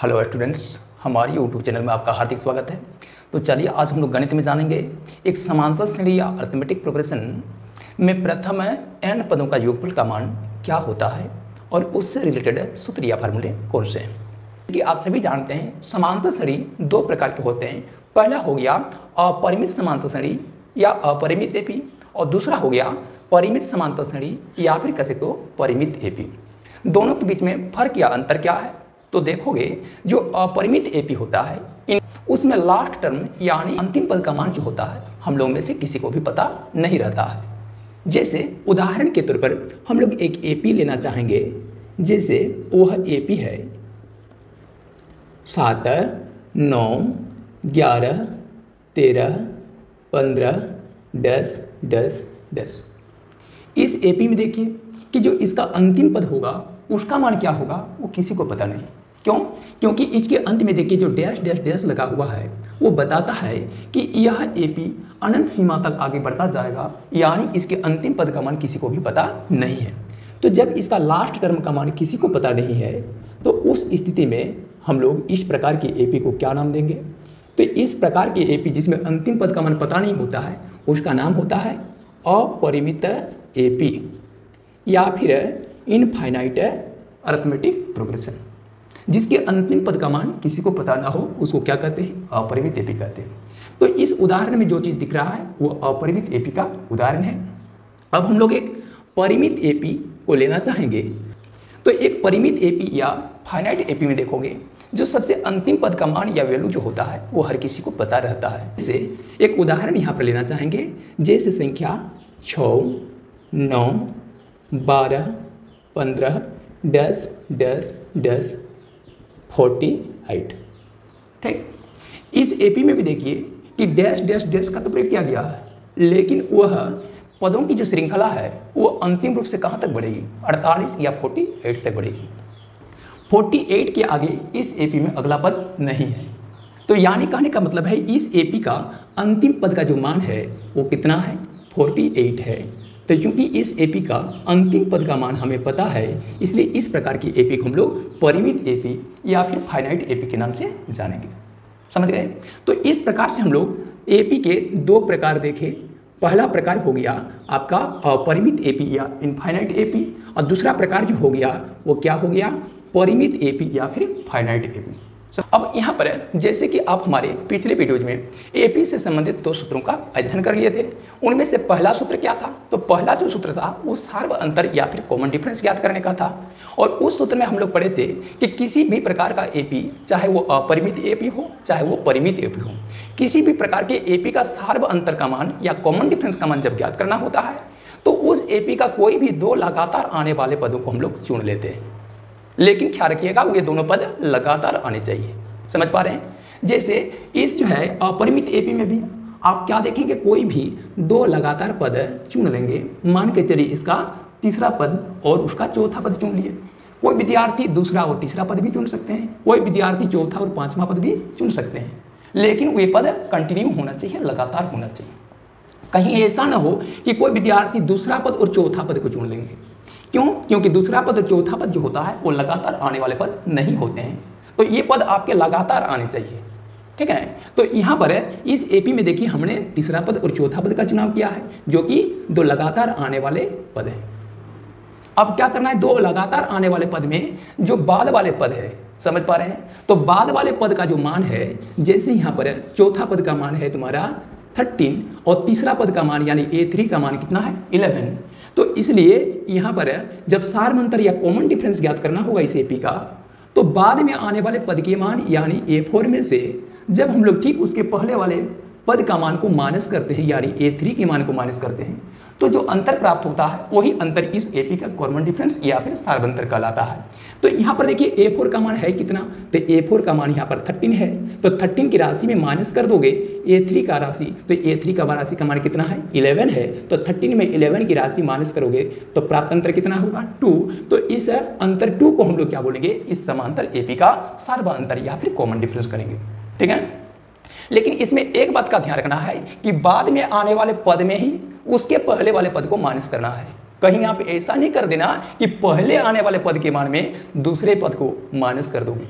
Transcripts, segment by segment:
Hello students, हमारे YouTube channel में आपका हार्दिक स्वागत है। तो चलिए आज हम लोग गणित में जानेंगे एक समांतर श्रेणी या अरिथमेटिक प्रोग्रेशन में प्रथम n पदों का योगफल का मान क्या होता है और उससे रिलेटेड सूत्र या फार्मूले कौन से हैं। कि आप सभी जानते हैं समांतर श्रेणी दो प्रकार के होते हैं। पहला हो गया अपरिमित समांतर श्रेणी या अपरिमित एपी, और दूसरा हो गया परिमित समांतर श्रेणी या फिर कह सकते हो परिमित एपी। दोनों के बीच में फर्क या अंतर क्या है, तो देखोगे जो अपरिमित एपी होता है उसमें लास्ट टर्म यानी अंतिम पद का मान जो होता है हम लोग में से किसी को भी पता नहीं रहता है। जैसे उदाहरण के तौर पर हम लोग एक एपी लेना चाहेंगे, जैसे वह एपी है 7, 9, 11, 13, 15, 10, 10, 10। इस एपी में देखिए कि जो इसका अंतिम पद होगा उसका मान क्या होगा वो किसी को पता नहीं। क्यों? क्योंकि इसके अंत में देखिए जो डैश डैश डैश लगा हुआ है वो बताता है कि यह एपी अनंत सीमा तक आगे बढ़ता जाएगा, यानी इसके अंतिम पद का मान किसी को भी पता नहीं है। तो जब इसका लास्ट टर्म का मान किसी को पता नहीं है तो उस स्थिति में हम लोग इस प्रकार के एपी को क्या नाम देंगे? तो इस प्रकार के एपी जिसमें अंतिम पद का मान पता नहीं होता है उसका नाम होता है अपरिमित एपी या फिर इनफाइनाइट अरिथमेटिक प्रोग्रेशन। जिसके अंतिम पद का मान किसी को पता ना हो उसको क्या कहते हैं? अपरिमित एपी कहते हैं। तो इस उदाहरण में जो चीज़ दिख रहा है वो अपरिमित एपी का उदाहरण है। अब हम लोग एक परिमित एपी को लेना चाहेंगे, तो एक परिमित एपी या फाइनाइट एपी में देखोगे जो सबसे अंतिम पद का मान या वैल्यू जो होता है वो हर किसी को पता रहता है। जैसे एक उदाहरण यहाँ पर लेना चाहेंगे, जैसे संख्या 6, 9, 12, 15, 10, 10, 10, 48। ठीक, इस एपी में भी देखिए कि डैश डैश डैश का तो प्रयोग किया गया है, लेकिन वह पदों की जो श्रृंखला है वो अंतिम रूप से कहाँ तक बढ़ेगी? 48 या 48 तक बढ़ेगी। 48 के आगे इस एपी में अगला पद नहीं है। तो यानी कहने का मतलब है इस एपी का अंतिम पद का जो मान है वो कितना है? 48 है। तो क्योंकि इस एपी का अंतिम पद का मान हमें पता है, इसलिए इस प्रकार की एपी को हम लोग परिमित एपी या फिर फाइनाइट एपी के नाम से जानेंगे। समझ गए? तो इस प्रकार से हम लोग एपी के दो प्रकार देखे। पहला प्रकार हो गया आपका अपरिमित एपी या इनफाइनाइट एपी, और दूसरा प्रकार जो हो गया वो क्या हो गया? परिमित एपी या फिर फाइनाइट एपी। अब यहाँ पर जैसे कि आप हमारे पिछले वीडियोज में एपी से संबंधित दो सूत्रों का अध्ययन कर लिए थे। उनमें से पहला सूत्र क्या था? तो पहला जो सूत्र था वो सार्व अंतर या फिर कॉमन डिफरेंस ज्ञात करने का था। और उस सूत्र में हम लोग पढ़े थे कि किसी भी प्रकार का एपी, चाहे वो अपरिमित एपी हो चाहे वो परिमित एपी हो, किसी भी प्रकार के एपी का सार्व अंतर का मान या कॉमन डिफरेंस का मान जब ज्ञात करना होता है तो उस एपी का कोई भी दो लगातार आने वाले पदों को हम लोग चुन लेते हैं। लेकिन ख्याल रखिएगा ये दोनों पद लगातार आने चाहिए। समझ पा रहे हैं? जैसे इस जो है अपरिमित एपी में भी आप क्या देखेंगे, कोई भी दो लगातार पद चुन लेंगे। मान के चलिए इसका तीसरा पद और उसका चौथा पद चुन लिए। कोई विद्यार्थी दूसरा और तीसरा पद भी चुन सकते हैं, कोई विद्यार्थी चौथा और पांचवा पद भी चुन सकते हैं, लेकिन वे पद कंटिन्यू होना चाहिए, लगातार होना चाहिए। कहीं ऐसा ना हो कि कोई विद्यार्थी दूसरा पद और चौथा पद को चुन लेंगे। क्यों? क्योंकि दूसरा पद और चौथा पद जो होता है वो लगातार आने वाले पद नहीं होते हैं। तो ये पद आपके लगातार आने चाहिए। ठीक है? तो यहाँ पर इस एपी में देखिए हमने तीसरा पद और चौथा पद का चुनाव किया है जो कि दो लगातार आने वाले पद है। अब क्या करना है? दो लगातार आने वाले पद में जो बाद वाले पद है, समझ पा रहे हैं? तो बाद वाले पद का जो मान है, जैसे यहाँ पर चौथा पद का मान है तुम्हारा 13 और तीसरा पद का मान यानी A3 का मान कितना है? 11। तो इसलिए यहाँ पर जब सार्वअंतर या कॉमन डिफरेंस ज्ञात करना होगा इस एपी का, तो बाद में आने वाले पद के मान यानी A4 में से जब हम लोग ठीक उसके पहले वाले पद का मान को माइनस करते हैं यानी A3 के मान को माइनस करते हैं, तो जो अंतर प्राप्त होता है वही अंतर इस एपी का कॉमन डिफरेंस या फिर सार्वअंतर कहलाता है। तो यहाँ पर देखिए A4 का मान है कितना? तो A4 का मान यहाँ पर 13 है। तो 13 की राशि में माइनस कर दोगे A3 का राशि, तो A3 का राशि का मान कितना है? 11 है। तो 13 में 11 की राशि माइनस करोगे तो प्राप्त अंतर कितना होगा? 2। तो इस अंतर 2 को हम लोग क्या बोलेंगे? इस समांतर एपी का सार्वअंतर या फिर कॉमन डिफरेंस करेंगे। ठीक है? लेकिन इसमें एक बात का ध्यान रखना है कि बाद में आने वाले पद में ही उसके पहले वाले पद को माइनस करना है। कहीं आप ऐसा नहीं कर देना कि पहले आने वाले पद के मान में दूसरे पद को माइनस कर दोगे।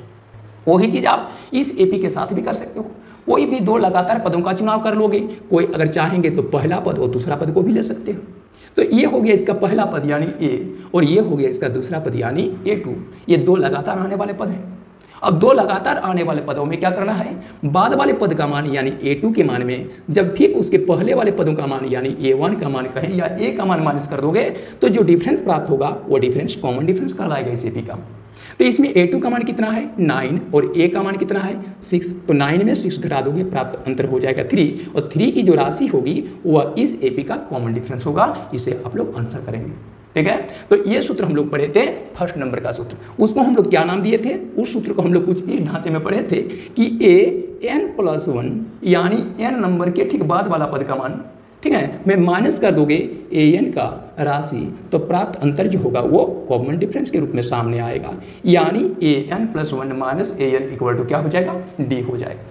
वही चीज़ आप इस एपी के साथ भी कर सकते हो। कोई भी दो लगातार पदों का चुनाव कर लोगे, कोई अगर चाहेंगे तो पहला पद और दूसरा पद को भी ले सकते हो। तो ये हो गया इसका पहला पद यानी ए, और ये हो गया इसका दूसरा पद यानी A2। ये दो लगातार आने वाले पद हैं। अब दो लगातार आने वाले पदों में क्या करना है, बाद वाले पद का मान यानी A2 के मान में जब ठीक उसके पहले वाले पदों का मान यानी A1 का मान कहें या A का मान माइनस कर दोगे तो जो डिफरेंस प्राप्त होगा वो डिफरेंस कॉमन डिफरेंस कहलाएगा इस एपी का। तो इसमें A2 का मान कितना है 9 और A का मान कितना है 6, तो 9 में 6 घटा दोगे प्राप्त अंतर हो जाएगा 3, और 3 की जो राशि होगी वह इस एपी का कॉमन डिफरेंस होगा। इसे आप लोग आंसर करेंगे। ठीक है, तो ये सूत्र हम लोग पढ़े थे फर्स्ट नंबर का सूत्र। उसको हम लोग क्या नाम दिए थे, उस सूत्र को हम लोग कुछ इस ढांचे में पढ़े थे कि an+1 यानी n नंबर के ठीक बाद वाला पद का मान, ठीक है, में माइनस कर दोगे an का राशि तो प्राप्त अंतर जो होगा वो कॉमन डिफरेंस के रूप में सामने आएगा, यानी an+1 minus an equal to क्या हो जाएगा d हो जाएगा।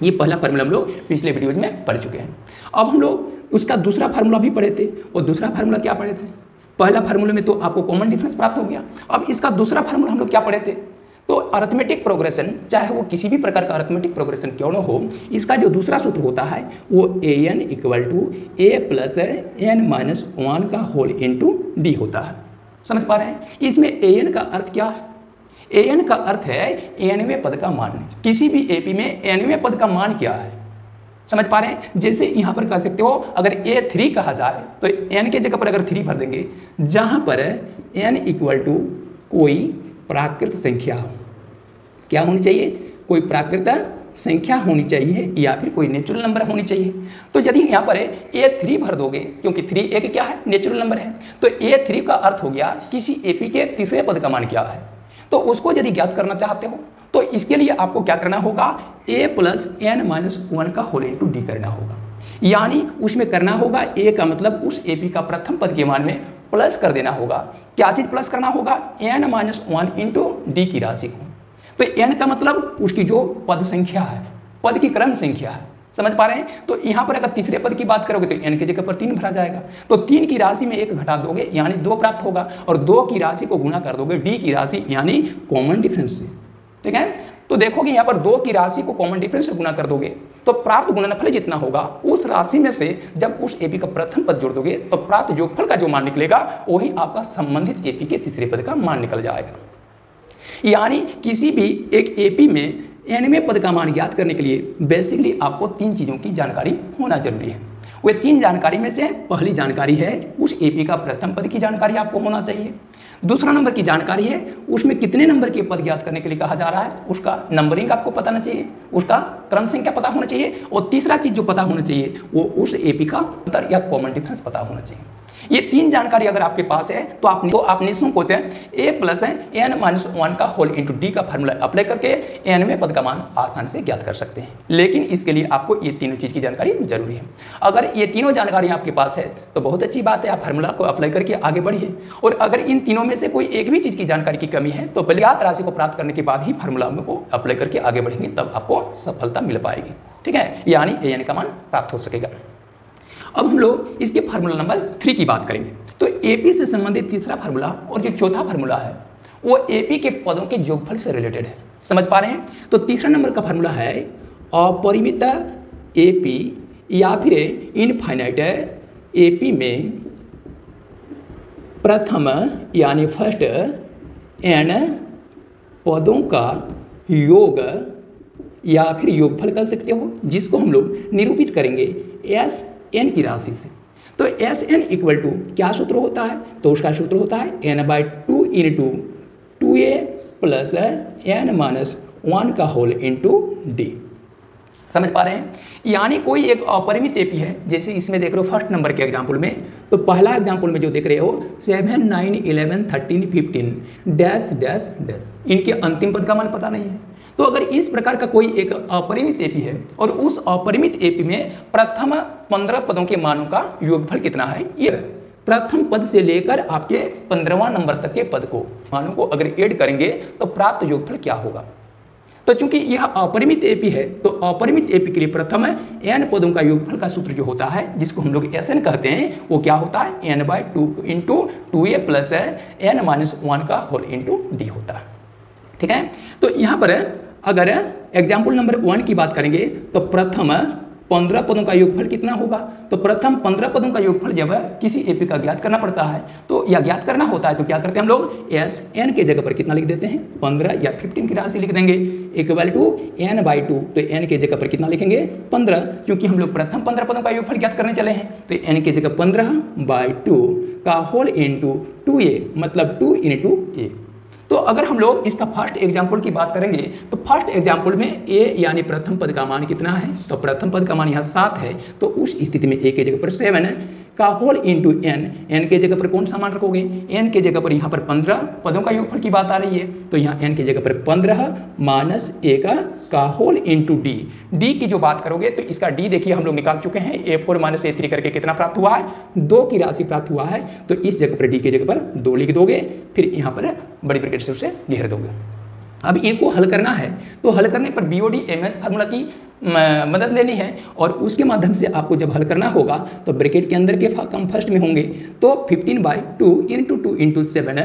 ये पहला फार्मूला हम लोग पिछले वीडियोज में पढ़ चुके हैं। अब हम लोग उसका दूसरा फार्मूला भी पढ़े थे, और दूसरा फार्मूला क्या पढ़े थे, पहला फार्मूले में तो आपको कॉमन डिफरेंस प्राप्त हो गया। अब इसका दूसरा फार्मूला हम लोग क्या पढ़े थे, तो अरिथमेटिक प्रोग्रेशन, चाहे वो किसी भी प्रकार का अरिथमेटिक प्रोग्रेशन क्यों न हो, इसका जो दूसरा सूत्र होता है वो an इक्वल टू a+n-1 का होल इंटू डी होता है। समझ पा रहे हैं, इसमें an का अर्थ क्या है, an का अर्थ है nवें पद का मान। किसी भी एपी में nवें पद का मान क्या है, समझ पा रहे हैं। जैसे यहाँ पर कह सकते हो अगर A3 कहा जाए तो n के जगह पर अगर 3 भर देंगे, जहाँ पर n इक्वल टू कोई प्राकृत संख्या हो, क्या होनी चाहिए, कोई प्राकृत संख्या होनी चाहिए या फिर कोई नेचुरल नंबर होनी चाहिए। तो यदि यहाँ पर A3 भर दोगे, क्योंकि 3 एक क्या है नेचुरल नंबर है, तो A3 का अर्थ हो गया किसी एपी के तीसरे पद का मान क्या है। तो उसको यदि ज्ञात करना चाहते हो तो इसके लिए आपको क्या करना होगा, a+n-1 का होल इंटू डी करना होगा, यानी उसमें करना होगा a का मतलब उस एपी का प्रथम पद के मान में प्लस कर देना होगा। क्या चीज प्लस करना होगा, n-1 इंटू डी की राशि को। तो n का मतलब उसकी जो पद संख्या है, पद की क्रम संख्या है। समझ पा रहे हैं, तो यहाँ पर अगर तीसरे पद की बात करोगे तो n की जगह पर 3 भरा जाएगा, तो 3 की राशि में 1 घटा दोगे यानी 2 प्राप्त होगा, और 2 की राशि को गुणा कर दोगे d की राशि यानी कॉमन डिफरेंस से। ठीक है, तो देखोगे यहाँ पर 2 की राशि को कॉमन डिफरेंस से गुणा कर दोगे तो प्राप्त गुणनफल जितना होगा उस राशि में से जब उस एपी का प्रथम पद जोड़ दोगे तो प्राप्त योगफल का जो मान निकलेगा वही आपका संबंधित एपी के तीसरे पद का मान निकल जाएगा। यानी किसी भी एक एपी में nवें पद का मान ज्ञात करने के लिए बेसिकली आपको 3 चीज़ों की जानकारी होना जरूरी है। वे 3 जानकारी में से पहली जानकारी है उस एपी का प्रथम पद की जानकारी आपको होना चाहिए। दूसरा नंबर की जानकारी है उसमें कितने नंबर के पद ज्ञात करने के लिए कहा जा रहा है, उसका नंबरिंग आपको पता होना चाहिए, उसका क्रम संख्या पता होना चाहिए, और तीसरा चीज जो पता होना चाहिए वो उस एपी का अंतर या कॉमन डिफरेंस पता होना चाहिए। ये 3 जानकारी अगर आपके पास है तो आप निःसंकोच a+n-1 का होल इंटू डी का फार्मूला अप्लाई करके nवें पद का मान आसानी से ज्ञात कर सकते हैं। लेकिन इसके लिए आपको ये तीनों चीज की जानकारी जरूरी है। अगर ये तीनों जानकारी आपके पास है तो बहुत अच्छी बात है, आप फार्मूला को अप्लाई करके आगे बढ़िए। और अगर इन तीनों में से कोई एक भी चीज की जानकारी की कमी है तो ज्ञात राशि को प्राप्त करने के बाद ही फार्मूला को अप्लाई करके आगे बढ़ेंगे, तब आपको सफलता मिल पाएगी। ठीक है, यानी an का मान प्राप्त हो सकेगा। अब हम लोग इसके फार्मूला नंबर 3 की बात करेंगे। तो एपी से संबंधित तीसरा फार्मूला और जो चौथा फार्मूला है वो एपी के पदों के योगफल से रिलेटेड है। समझ पा रहे हैं, तो तीसरा नंबर का फार्मूला है अपरिमित एपी या फिर इनफाइनाइट एपी में प्रथम यानी फर्स्ट n पदों का योग या फिर योगफल कर सकते हो, जिसको हम लोग निरूपित करेंगे Sn की राशि से। तो Sn इक्वल टू क्या सूत्र होता है, तो उसका सूत्र होता है n/2 into 2a plus n-1 का होल इंटू डी। समझ पा रहे हैं, यानी कोई एक अपरिमित एपी है, जैसे इसमें देख रहे हो फर्स्ट नंबर के एग्जाम्पल में, तो पहला एग्जाम्पल में जो देख रहे हो 7 9 11 13 15 डैश डैश डैश, इनके अंतिम पद का मान पता नहीं है। तो अगर इस प्रकार का कोई एक अपरिमित एपी है और उस अपरिमित एपी में प्रथम 15 पदों के मानों का योगफल कितना है, ये प्रथम पद से लेकर आपके 15वां नंबर तक के पद को मानों को अगर ऐड करेंगे तो प्राप्त योगफल क्या होगा। तो चूंकि यह अपरिमित एपी है तो अपरिमित एपी के लिए प्रथम n पदों का योगफल का सूत्र जो होता है जिसको हम लोग Sn कहते हैं वो क्या होता है n/2 into 2a plus n-1 का होल इंटू डी होता है। ठीक है, तो यहाँ पर अगर एग्जाम्पल नंबर 1 की बात करेंगे तो प्रथम 15 पदों का योगफल कितना होगा। तो प्रथम 15 पदों का योगफल जब किसी एपी का ज्ञात करना पड़ता है तो या ज्ञात करना होता है तो क्या करते हैं हम लोग, एस एन के जगह पर कितना लिख देते हैं, 15 या 15 की राशि लिख देंगे इक्वल टू n/2। तो n के जगह पर कितना लिखेंगे, 15, क्योंकि हम लोग प्रथम 15 पदों का योगफल ज्ञात करने चले हैं। तो n के जगह 15/2 का होल इंटू 2a, मतलब 2 इंटू a। तो अगर हम लोग इसका फर्स्ट एग्जाम्पल की बात करेंगे तो फर्स्ट एग्जाम्पल में a यानी प्रथम पद का मान कितना है, तो प्रथम पद का मान यहाँ 7 है। तो उस स्थिति में a के जगह पर 7 का होल इंटू n के जगह पर कौन सा मान रखोगे, n के जगह पर यहाँ पर 15 पदों का योगफल की बात आ रही है। तो यहाँ n के जगह पर 15 माइनस a का होल इंटू d की जो बात करोगे तो इसका d देखिए हम लोग निकाल चुके हैं, a4 माइनस a3 करके कितना प्राप्त हुआ है, 2 की राशि प्राप्त हुआ है। तो इस जगह पर d के जगह पर 2 लिख दोगे, फिर यहाँ पर बड़ी ब्रैकेट से उसे घेर दोगे। अब ए को हल करना है तो हल करने पर BOD MS फार्मूला की मदद लेनी है और उसके माध्यम से आपको जब हल करना होगा तो ब्रैकेट के अंदर के कम फर्स्ट में होंगे। तो 15/2 इंटू 2 इंटू 7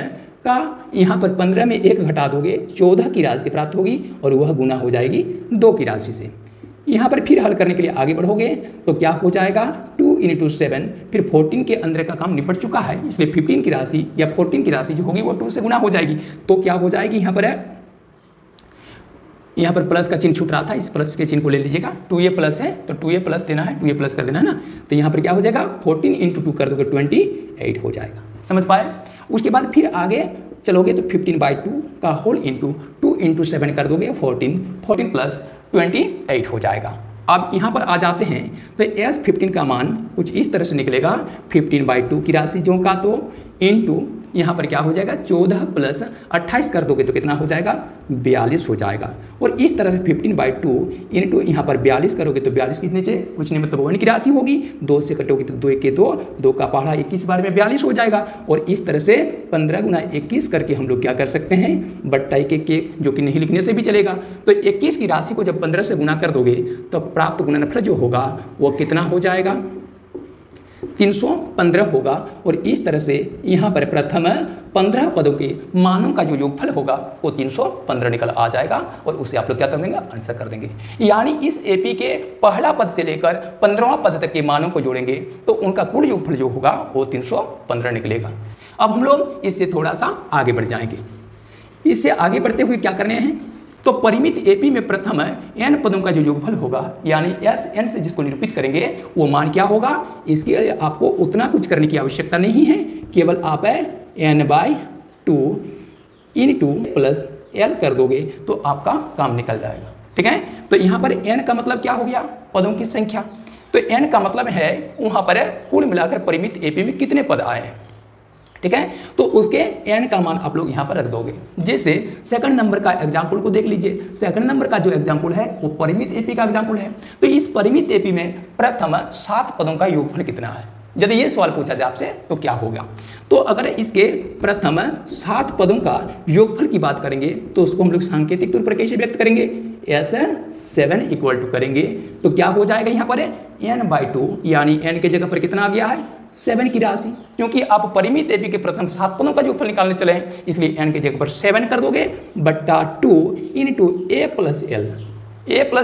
का यहाँ पर 15 में 1 घटा दोगे, 14 की राशि प्राप्त होगी और वह गुना हो जाएगी 2 की राशि से। यहाँ पर फिर हल करने के लिए आगे बढ़ोगे तो क्या हो जाएगा, 2 इंटू 7, फिर 14 के अंदर का काम निपट चुका है, इसलिए 15 की राशि या 14 की राशि जो होगी वो 2 से गुना हो जाएगी। तो क्या हो जाएगी, यहाँ पर प्लस का चिन्ह छूट रहा था, इस प्लस के चिन्ह को ले लीजिएगा, 2a प्लस है तो 2a प्लस देना है, 2a प्लस कर देना है ना। तो यहाँ पर क्या हो जाएगा, 14 इंटू 2 कर दोगे 28 हो जाएगा। समझ पाए। उसके बाद फिर आगे चलोगे तो 15/2 का होल इंटू 2 इंटू 7 कर दोगे 14 प्लस 28 हो जाएगा। अब यहाँ पर आ जाते हैं तो S15 का मान कुछ इस तरह से निकलेगा, 15/2 की राशि जो का तो इंटू यहाँ पर क्या हो जाएगा, 14 प्लस 28 कर दोगे तो कितना हो जाएगा, 42 हो जाएगा। और इस तरह से 15/2 इंटू यहाँ पर 42 करोगे तो 42 के नीचे कुछ नहीं मतलब 1 की राशि होगी, 2 से कटोगे तो 2 के 2 का पहाड़ा 21 बार में 42 हो जाएगा। और इस तरह से 15 गुना 21 करके हम लोग क्या कर सकते हैं, बट्टा एक जो कि नहीं लिखने से भी चलेगा। तो 21 की राशि को जब 15 से गुना कर दोगे तो प्राप्त गुणनफल जो होगा वो कितना हो जाएगा, 315 होगा। और इस तरह से यहाँ पर प्रथम 15 पदों के मानों का जो योगफल होगा वो 315 निकल आ जाएगा और उसे आप लोग क्या कर देंगे, आंसर कर देंगे। यानी इस एपी के पहला पद से लेकर 15वां पद तक के मानों को जोड़ेंगे तो उनका कुल योगफल जो होगा वो 315 निकलेगा। अब हम लोग इससे थोड़ा सा आगे बढ़ जाएंगे। इससे आगे बढ़ते हुए क्या करने हैं, तो परिमित एपी में प्रथम n पदों का जो योगफल होगा यानी Sn से जिसको निरूपित करेंगे वो मान क्या होगा, इसके लिए आपको उतना कुछ करने की आवश्यकता नहीं है, केवल आप n/2 इंटू प्लस l कर दोगे तो आपका काम निकल जाएगा। ठीक है। तो यहाँ पर n का मतलब क्या हो गया, पदों की संख्या। तो n का मतलब है वहाँ पर कुल मिलाकर परिमित एपी में कितने पद आए हैं। ठीक है। तो उसके n का मान आप लोग यहाँ पर रख दोगे। जैसे सेकंड नंबर का एग्जाम्पल को देख लीजिए, सेकंड नंबर का जो एग्जाम्पल है वो परिमित एपी का एग्जाम्पल है। तो इस परिमित एपी में प्रथम 7 पदों का योगफल कितना है, यदि ये सवाल पूछा जाए आपसे तो क्या होगा। तो अगर इसके प्रथम 7 पदों का योगफल की बात करेंगे तो उसको हम लोग सांकेतिक तौर पर कैसे व्यक्त करेंगे, S7 इक्वल टू करेंगे तो क्या हो जाएगा, यहाँ पर n/2 यानी n के जगह पर कितना आ गया है, 7 की राशि। क्योंकि आप परिमित एपी के प्रथम 7 पदों का योगफल निकालने चले हैं इसलिए n के जगह पर 7 कर दोगे बट्टा 2 इंटू a प्लस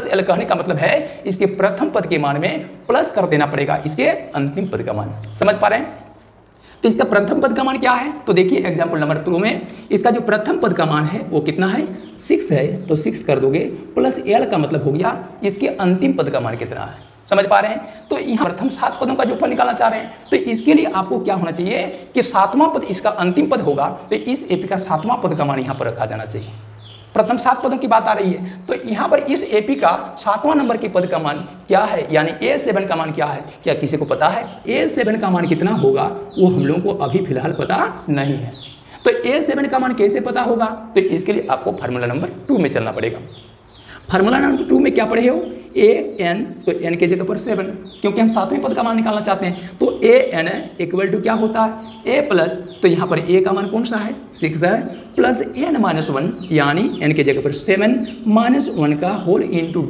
l कहने का मतलब है इसके प्रथम पद के मान में प्लस कर देना पड़ेगा इसके अंतिम पद का मान। समझ पा रहे हैं। तो इसका प्रथम पद का मान क्या है, तो देखिए एग्जाम्पल नंबर 2 में इसका जो प्रथम पद का मान है वो कितना है, 6 है। तो 6 कर दोगे प्लस l का मतलब हो गया इसके अंतिम पद का मान कितना है। समझ पा रहे हैं। तो यहाँ प्रथम 7 पदों का योगफल निकालना चाह रहे हैं तो इसके लिए आपको क्या होना चाहिए कि 7वां पद इसका अंतिम पद होगा तो इस एपी का 7वां पद का मान यहाँ पर रखा जाना चाहिए। प्रथम 7 पदों की बात आ रही है तो यहाँ पर इस एपी का 7वां नंबर के पद का मान क्या है, यानी A7 का मान क्या है, क्या किसी को पता है। A7 का मान कितना होगा वो हम लोगों को अभी फिलहाल पता नहीं है। तो A7 का मान कैसे पता होगा, तो इसके लिए आपको फार्मूला नंबर 2 में चलना पड़ेगा। फार्मूला नंबर 2 में क्या पढ़े हो, an, तो n के जगह पर 7 क्योंकि हम 7वें पद का मान निकालना चाहते हैं। तो an इक्वल टू क्या होता है, a प्लस, तो यहाँ पर a का मान कौन सा है, 6 है, प्लस n-1 यानी n के जगह पर 7 -1 का होल इंटू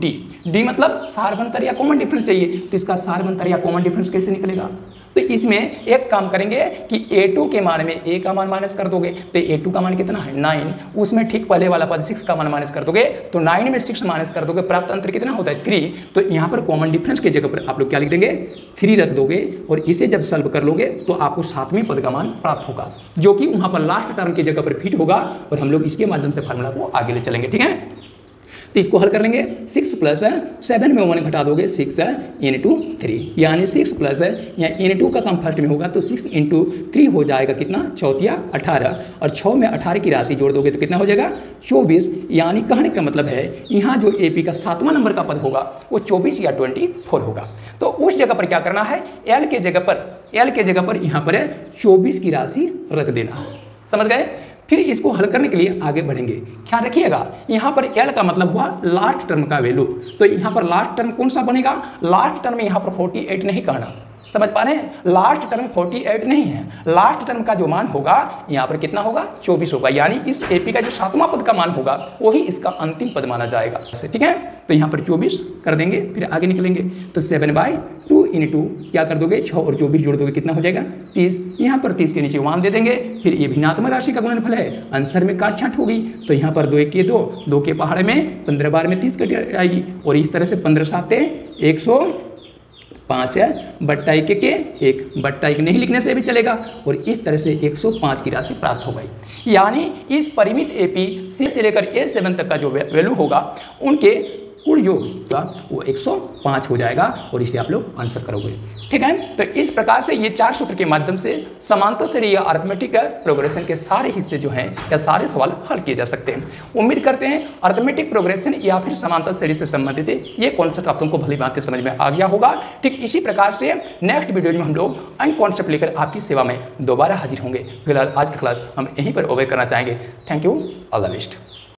d मतलब सार अंतर या कॉमन डिफरेंस चाहिए। तो इसका सार अंतर या कॉमन डिफरेंस कैसे निकलेगा, तो इसमें एक काम करेंगे कि a2 के मान में a का मान माइनस कर दोगे, तो a2 का मान कितना है 9, उसमें ठीक पहले वाला पद 6 का मान माइनस कर दोगे, तो 9 में 6 माइनस कर दोगे, प्राप्त अंतर कितना होता है 3। तो यहाँ पर कॉमन डिफरेंस की जगह पर आप लोग क्या लिख देंगे 3 रख दोगे, और इसे जब सॉल्व कर लोगे तो आपको 7वें पद का मान प्राप्त होगा, जो कि वहाँ पर लास्ट टर्म की जगह पर फिट होगा, और हम लोग इसके माध्यम से फार्मूला को आगे ले चलेंगे। ठीक है, तो इसको हल कर लेंगे। 6 प्लस 7 में 1 घटा दोगे 6 इंटू 3, यानी 6 प्लस यहाँ इंटू का काम फर्स्ट में होगा, तो 6 इंटू 3 हो जाएगा कितना 4 18, और 6 में 18 की राशि जोड़ दोगे तो कितना हो जाएगा 24। यानी कहने का मतलब है यहाँ जो एपी का 7वां नंबर का पद होगा वो 24 या 24 होगा। तो उस जगह पर क्या करना है, एल के जगह पर यहाँ पर 24 की राशि रख देना। समझ गए। फिर इसको हल करने के लिए आगे बढ़ेंगे। ख्याल रखिएगा यहाँ पर L का मतलब हुआ लास्ट टर्म का वैल्यू, तो यहाँ पर लास्ट टर्म कौन सा बनेगा, लास्ट टर्म यहाँ पर 48 नहीं कहना, समझ पा रहे हैं, लास्ट टर्म 48 नहीं है, लास्ट टर्म का जो मान होगा यहाँ पर कितना होगा 24 होगा, यानी इस एपी का जो 7वां पद का मान होगा वही इसका अंतिम पद माना जाएगा। ठीक है, तो यहाँ पर 24 कर देंगे, फिर आगे निकलेंगे, तो 7/2 इंटू क्या कर दोगे 6 और 24 जोड़ दोगे कितना हो जाएगा 30। यहाँ पर 30 के नीचे 1 दे देंगे, फिर ये भिन्नात्मक राशि का गुणनफल है, आंसर में काट छांट होगी, तो यहाँ पर 2 1 के 2 के पहाड़े में 15 बार में 30 कट आएगी, और इस तरह से 15 7 105 है, बट्टा 1 के 1, बट्टा 1 नहीं लिखने से भी चलेगा, और इस तरह से 105 की राशि प्राप्त हो गई। यानी इस परिमित एपी सी से लेकर A7 तक का जो वैल्यू होगा उनके कुल योग का वो 105 हो जाएगा, और इसे आप लोग आंसर करोगे। ठीक है, तो इस प्रकार से ये 4 सूत्र के माध्यम से समांतर श्रेणी या अरिथमेटिक प्रोग्रेशन के सारे हिस्से जो हैं या सारे सवाल हल किए जा सकते हैं। उम्मीद करते हैं अरिथमेटिक प्रोग्रेशन या फिर समांतर श्रेणी से संबंधित ये कॉन्सेप्ट आप लोगों को भली बात समझ में आ गया होगा। ठीक इसी प्रकार से नेक्स्ट वीडियो में हम लोग अन्य कॉन्सेप्ट लेकर आपकी सेवा में दोबारा हाजिर होंगे। फिलहाल आज की क्लास हम यहीं पर ओवर करना चाहेंगे। Thank you, all the best.